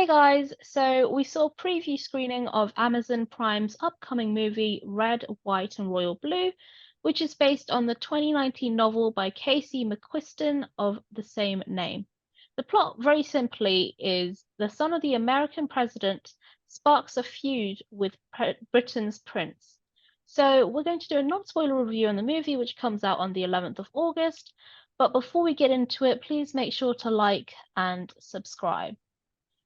Hey guys, so we saw a preview screening of Amazon Prime's upcoming movie Red, White and Royal Blue, which is based on the 2019 novel by Casey McQuiston of the same name. The plot, very simply, is the son of the American president sparks a feud with Britain's prince. So we're going to do a non-spoiler review on the movie, which comes out on the 11th of August. But before we get into it, please make sure to like and subscribe.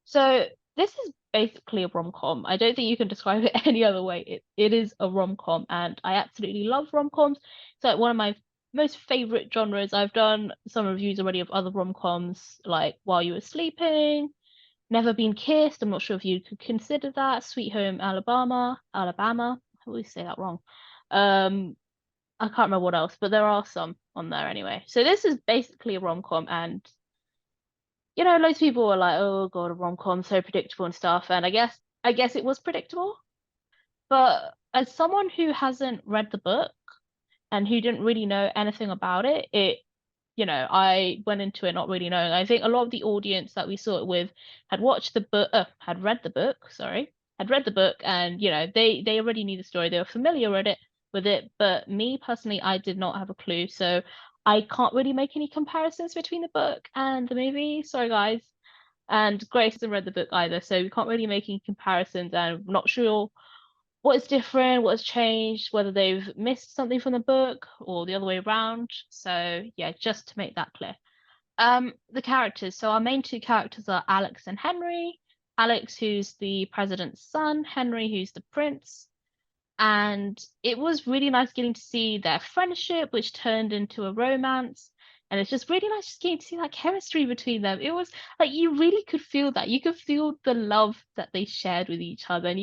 So this is basically a rom-com. I don't think you can describe it any other way. It is a rom-com, and I absolutely love rom-coms. It's like one of my most favorite genres. I've done some reviews already of other rom-coms, like While You Were Sleeping, Never Been Kissed. I'm not sure if you could consider that. Sweet Home Alabama. I always say that wrong. I can't remember what else, but there are some on there anyway. So this is basically a rom-com, and loads of people were like, "Oh God, a rom-com so predictable and stuff." And I guess it was predictable. But as someone who hasn't read the book and who didn't really know anything about I went into it not really knowing. I think a lot of the audience that we saw it with had watched the book, had read the book, sorry, had read the book, and they already knew the story. They were familiar with it. But me personally, I did not have a clue. So I can't really make any comparisons between the book and the movie. Sorry, guys. And Grace hasn't read the book either, so we can't really make any comparisons. And I'm not sure what is different, what has changed, whether they've missed something from the book or the other way around. So yeah, just to make that clear. The characters. So our main two characters are Alex and Henry. Alex, who's the president's son, Henry, who's the prince. And it was really nice getting to see their friendship, which turned into a romance. And it's just really nice just getting to see that chemistry between them. It was like you really could feel that. You could feel the love that they shared with each other. And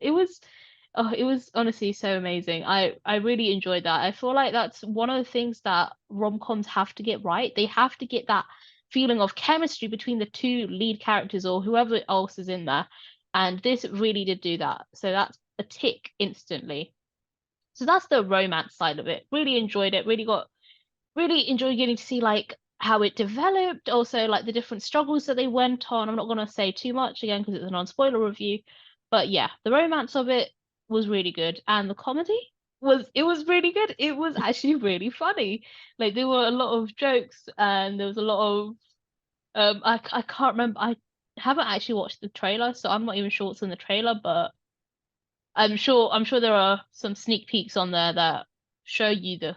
it was honestly so amazing. I really enjoyed that. I feel like that's one of the things that rom-coms have to get right. They have to get that feeling of chemistry between the two lead characters or whoever else is in there. And this really did do that. So that's a tick instantly. So that's the romance side of it. Really enjoyed it. Really enjoyed getting to see like how it developed, also like the different struggles that they went on. I'm not gonna say too much again because it's a non-spoiler review. But yeah, the romance of it was really good. And the comedy was really good. It was actually really funny. Like there were a lot of jokes and there was a lot of I can't remember. I haven't actually watched the trailer, so I'm not even sure what's in the trailer, but I'm sure there are some sneak peeks on there that show you the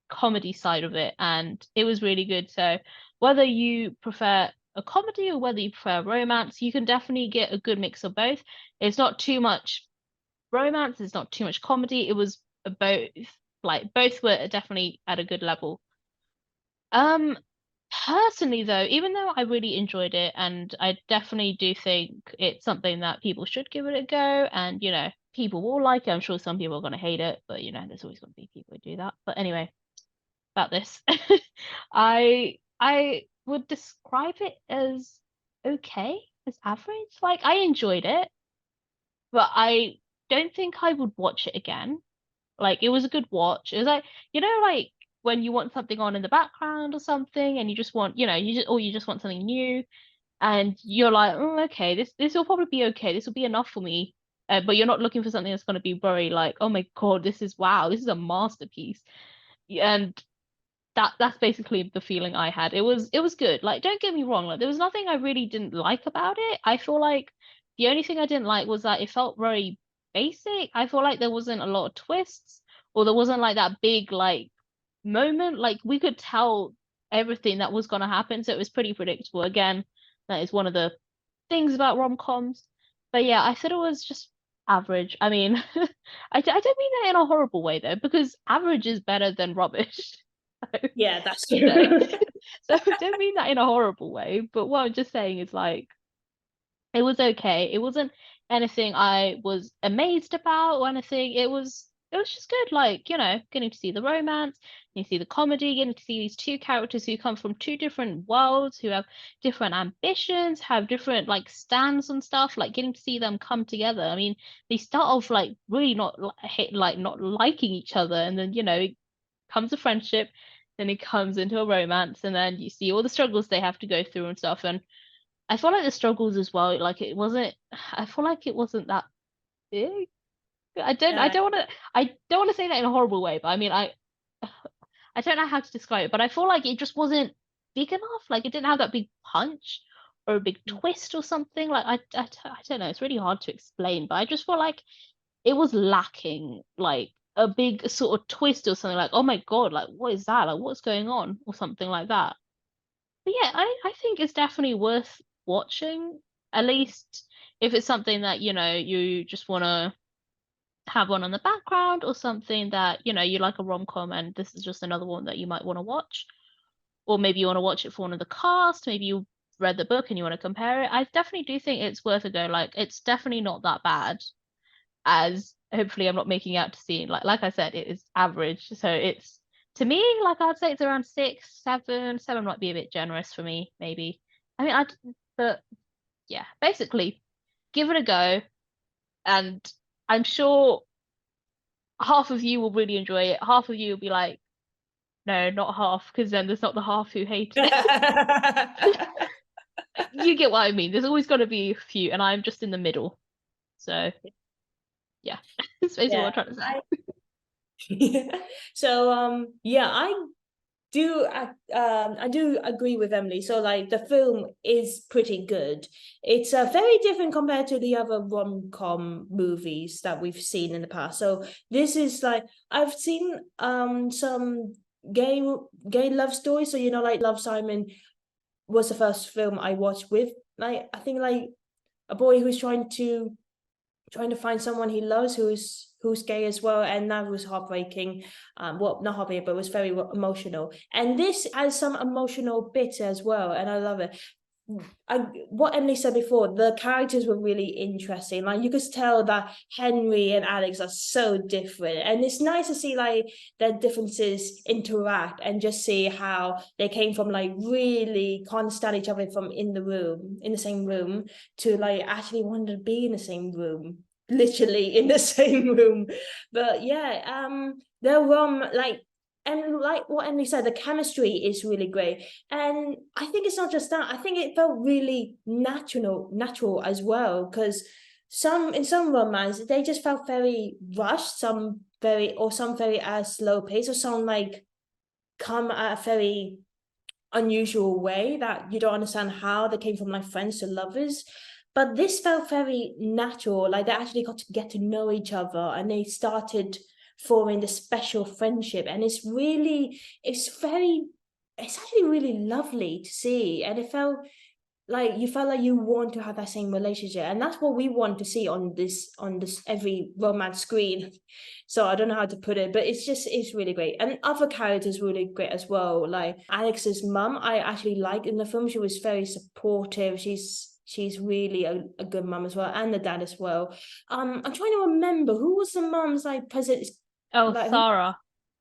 comedy side of it, and it was really good. So whether you prefer a comedy or whether you prefer romance, you can definitely get a good mix of both. It's not too much romance, it's not too much comedy. It was both, like both were definitely at a good level. Um, Personally though, even though I really enjoyed it and I definitely do think it's something that people should give it a go, and people will like it. I'm sure some people are going to hate it, but there's always going to be people who do that. But anyway, about this. I would describe it as okay, as average. Like I enjoyed it, but I don't think I would watch it again. Like it was a good watch. It was like, like when you want something on in the background or something and you just want, you just want something new and you're like, oh, okay, this will probably be okay. This will be enough for me. But you're not looking for something that's going to be very like, oh my God, this is wow, this is a masterpiece. And that's basically the feeling I had. It was good. Like, don't get me wrong, like there was nothing I really didn't like about it. I feel like the only thing I didn't like was that it felt very basic. I feel like there wasn't a lot of twists, or there wasn't like that big like moment. Like we could tell everything that was gonna happen, so it was pretty predictable. Again, that is one of the things about rom-coms. But yeah, I thought it was just average. I mean, I don't mean that in a horrible way though, because average is better than rubbish. Yeah, that's So, true. so I don't mean that in a horrible way, but what I'm just saying is like it was okay. It wasn't anything I was amazed about or anything. It was just good, like, getting to see the romance, you see the comedy, getting to see these two characters who come from two different worlds, who have different ambitions, have different like stands and stuff, like getting to see them come together. I mean, they start off like really not like not liking each other, and then it comes a friendship, then it comes into a romance, and then you see all the struggles they have to go through and stuff. And I feel like the struggles as well, like I feel like it wasn't that big. I don't Uh, I don't want to say that in a horrible way, but I mean I don't know how to describe it, but I feel like it just wasn't big enough. Like it didn't have that big punch or a big twist or something. Like I don't know. It's really hard to explain, but I just feel like it was lacking like a big sort of twist or something. Like, oh my God, like what is that? Like what's going on or something like that. But yeah, I think it's definitely worth watching. At least if it's something that, you just want to have one on the background or something that, you like a rom-com and this is just another one that you might want to watch. Or maybe you want to watch it for one of the cast, maybe you read the book and you want to compare it. I definitely do think it's worth a go. Like it's definitely not that bad as hopefully I'm not making out to seem like I said, it is average. So it's to me, like I'd say it's around 6, 7. 7 might be a bit generous for me, maybe. I mean but yeah, basically give it a go and I'm sure half of you will really enjoy it. Half of you will be like, no, not half, because then there's not the half who hated it. You get what I mean. There's always got to be a few, and I'm just in the middle. So yeah, that's basically yeah. what I'm trying to say. So yeah, I do agree with Emily. So like the film is pretty good. It's very different compared to the other rom-com movies that we've seen in the past. So this is like I've seen some gay gay love stories. So like Love Simon was the first film I watched with like I think like a boy who's trying to find someone he loves who's gay as well, and that was heartbreaking. Well, not heartbreaking, but it was very emotional. And this has some emotional bits as well, and I love it. What Emily said before, the characters were really interesting. Like you could tell that Henry and Alex are so different, and it's nice to see like their differences interact and just see how they came from like really can't stand each other from in the same room to like actually wanting to be in the same room, literally in the same room. But yeah, they're like. And like what Emily said, the chemistry is really great. And I think it's not just that. I think it felt really natural as well. Because in some romance, they just felt very rushed, some very slow pace, or some like come at a very unusual way that you don't understand how they came from like friends to lovers. But this felt very natural, like they actually got to get to know each other and they started forming this special friendship. And it's actually really lovely to see. And it felt like you felt like you want to have that same relationship, and that's what we want to see on this every romance screen. So I don't know how to put it, but it's really great. And other characters really great as well, like Alex's mum. I actually liked in the film. She was very supportive. She's really a good mum as well, and the dad as well. I'm trying to remember who was the mum's like president, Oh, like Sarah.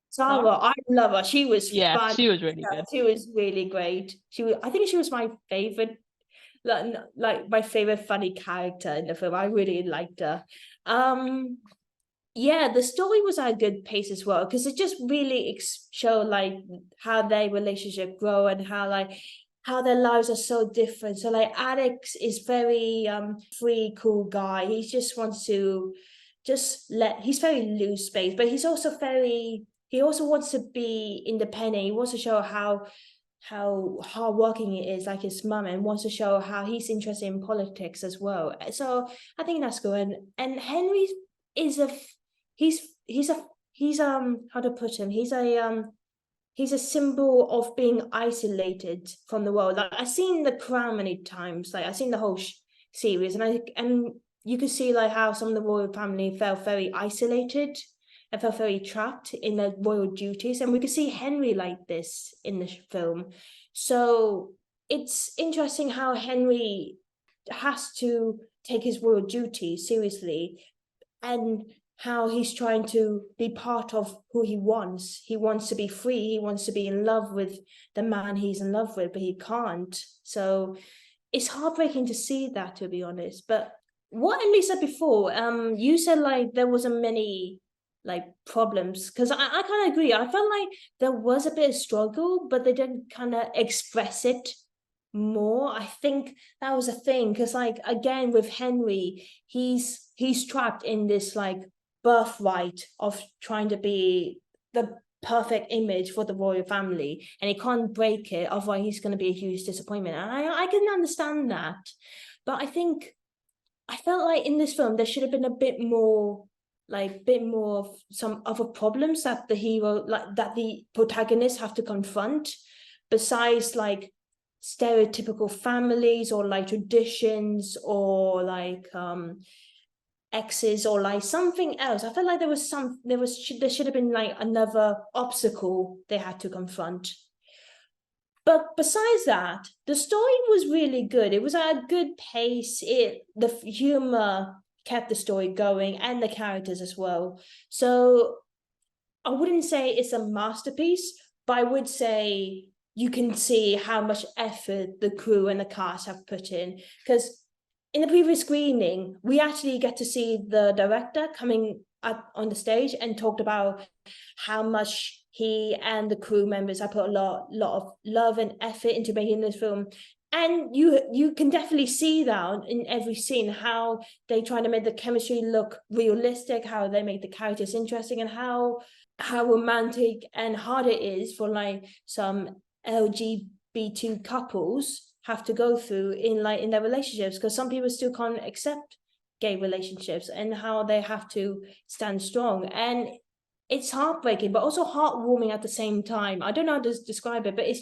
Sarah. Sarah? I love her. She was Yeah, fun. she was really good. She was really great. I think she was my favorite, like my favorite funny character in the film. I really liked her. Yeah, the story was at a good pace as well because it just really showed like how their relationship grow and how their lives are so different. So like Alex is very free, cool guy. He just wants to he's very loose space, but he also wants to be independent. He wants to show how hardworking he is, like his mum, and wants to show how he's interested in politics as well. So I think that's good. And Henry is a he's he's a he's how to put him? He's a symbol of being isolated from the world. Like I've seen The Crown many times. Like I've seen the whole series, and you could see like how some of the royal family felt very isolated and felt very trapped in their royal duties, and we could see Henry like this in the film. So it's interesting how Henry has to take his royal duty seriously, and how he's trying to be part of who he wants. He wants to be free. He wants to be in love with the man he's in love with, but he can't. So it's heartbreaking to see that, to be honest. But what Emily said before, you said like there wasn't many like problems, because I kind of agree. I felt like there was a bit of struggle, but they didn't kind of express it more. I think that was a thing, because like again with Henry, he's trapped in this like birthright of trying to be the perfect image for the royal family, and he can't break it, otherwise he's going to be a huge disappointment. And I can understand that, but I felt like in this film there should have been a bit more of some other problems that the hero, like that the protagonist have to confront, besides like stereotypical families or like traditions or like exes or like something else. I felt like there should have been like another obstacle they had to confront. But besides that, the story was really good. It was at a good pace. The humor kept the story going, and the characters as well. So I wouldn't say it's a masterpiece, but I would say you can see how much effort the crew and the cast have put in. Because in the previous screening, we actually get to see the director coming up on the stage and talked about how much he and the crew members have put a lot of love and effort into making this film. And you can definitely see that in every scene, how they try to make the chemistry look realistic, how they make the characters interesting, and how romantic and hard it is for like some LGBT couples have to go through in their relationships, because some people still can't accept gay relationships, and how they have to stand strong. And it's heartbreaking but also heartwarming at the same time. I don't know how to describe it, but it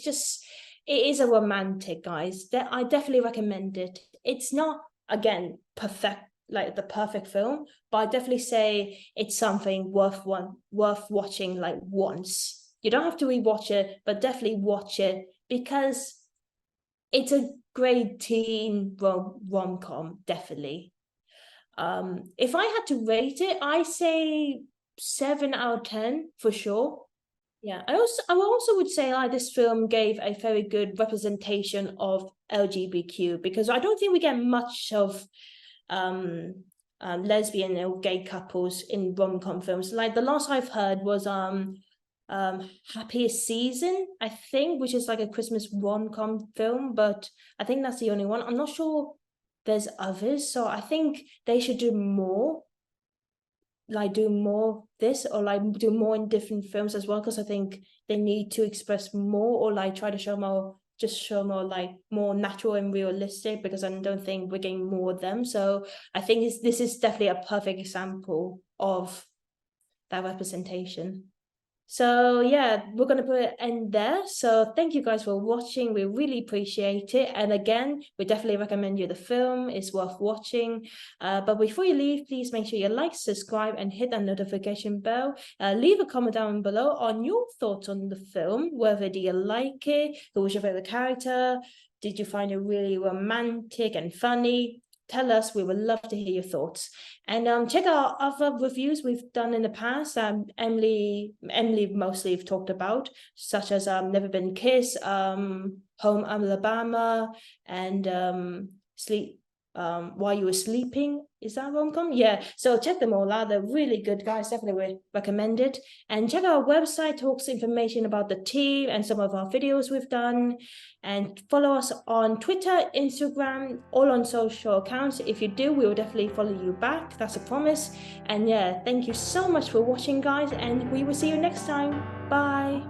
is a romantic, guys, that I definitely recommend it. It's not, again, perfect, like the perfect film, but I definitely say it's something worth watching like once. You don't have to rewatch it, but definitely watch it, because it's a great teen rom-com, definitely. If I had to rate it, I say 7 out of 10 for sure. Yeah, I also would say like this film gave a very good representation of LGBTQ, because I don't think we get much of lesbian or gay couples in rom-com films. Like the last I've heard was Happiest Season, I think, which is like a Christmas rom-com film, but I think that's the only one. I'm not sure there's others, so I think they should do more this, or like do more in different films as well, because I think they need to express more, or like try to show more like more natural and realistic, because I don't think we're getting more of them. So I think this is definitely a perfect example of that representation. So yeah, we're going to put an end there. So thank you guys for watching. We really appreciate it. And again, we definitely recommend you the film. It's worth watching. But before you leave, please make sure you like, subscribe, and hit that notification bell. Leave a comment down below on your thoughts on the film. Whether do you like it? Who was your favorite character? Did you find it really romantic and funny? Tell us. We would love to hear your thoughts. And check out other reviews we've done in the past. Emily mostly have talked about, such as Never Been Kissed, Home Alabama, and Sleep While You Were Sleeping. Is that rom-com? Yeah, so check them all out. They're really good, guys. Definitely would recommend it. And check out our website, talks information about the team and some of our videos we've done. And follow us on Twitter, Instagram, all on social accounts. If you do, we will definitely follow you back. That's a promise. And yeah, thank you so much for watching, guys, and we will see you next time. Bye.